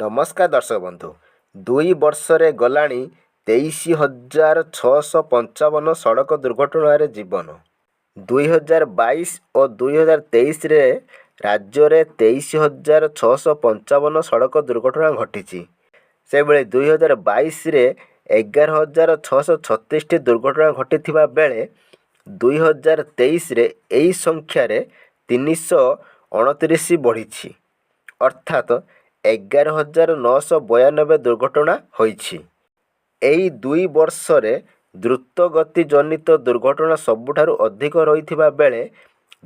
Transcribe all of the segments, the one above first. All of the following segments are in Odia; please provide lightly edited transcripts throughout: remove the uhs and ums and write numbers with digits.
ନମସ୍କାର ଦର୍ଶକ ବନ୍ଧୁ। 2 ବର୍ଷରେ ଗଲାଣି 23,655 ସଡ଼କ ଦୁର୍ଘଟଣାରେ ଜୀବନ। 2022 ଓ 2023ରେ ରାଜ୍ୟରେ 23,655 ସଡ଼କ ଦୁର୍ଘଟଣା ଘଟିଛି। ସେହିଭଳି 2022ରେ 11,636ଟି ଦୁର୍ଘଟଣା ଘଟିଥିବା ବେଳେ 2023ରେ ଏହି ସଂଖ୍ୟାରେ 329 ବଢ଼ିଛି, ଅର୍ଥାତ୍ 11,992 ଦୁର୍ଘଟଣା ହୋଇଛି। ଏହି 2 ବର୍ଷରେ ଦ୍ରୁତଗତିଜନିତ ଦୁର୍ଘଟଣା ସବୁଠାରୁ ଅଧିକ ରହିଥିବା ବେଳେ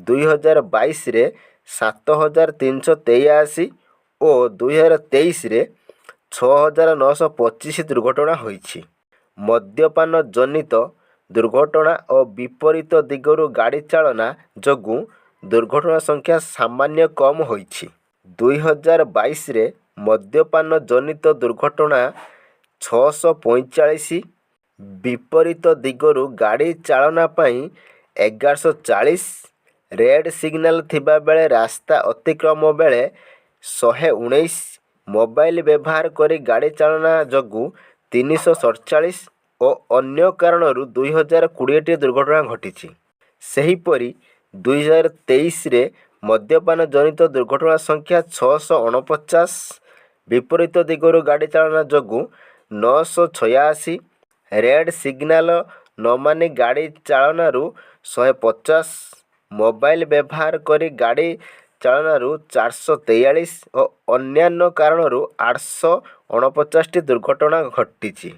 2022ରେ 7,383 ଓ 2023ରେ 6,925 ଦୁର୍ଘଟଣା ହୋଇଛି। ମଦ୍ୟପାନ ଜନିତ ଦୁର୍ଘଟଣା ଓ ବିପରୀତ ଦିଗରୁ ଗାଡ଼ି ଚାଳନା ଯୋଗୁଁ ଦୁର୍ଘଟଣା ସଂଖ୍ୟା ସାମାନ୍ୟ କମ୍ ହୋଇଛି। 2022ରେ ମଦ୍ୟପାନ ଜନିତ ଦୁର୍ଘଟଣା 645, ବିପରୀତ ଦିଗରୁ ଗାଡ଼ି ଚାଳନା ପାଇଁ 1140, ରେଡ୍ ସିଗ୍ନାଲ ଥିବାବେଳେ ରାସ୍ତା ଅତିକ୍ରମ ବେଳେ 119, ମୋବାଇଲ ବ୍ୟବହାର କରି ଗାଡ଼ି ଚାଳନା ଯୋଗୁଁ 347 ଓ ଅନ୍ୟ କାରଣରୁ 2,020ଟି ଦୁର୍ଘଟଣା ଘଟିଛି। ସେହିପରି 2023ରେ ମଦ୍ୟପାନ ଜନିତ ଦୁର୍ଘଟଣା ସଂଖ୍ୟା 649, ବିପରୀତ ଦିଗରୁ ଗାଡ଼ି ଚାଳନା ଯୋଗୁଁ 986, ରେଡ୍ ସିଗ୍ନାଲ ନ ମାନି ଗାଡ଼ି ଚାଳନାରୁ 150, ମୋବାଇଲ ବ୍ୟବହାର କରି ଗାଡ଼ି ଚାଳନାରୁ 443 ଓ ଅନ୍ୟାନ୍ୟ କାରଣରୁ 849ଟି ଦୁର୍ଘଟଣା ଘଟିଛି।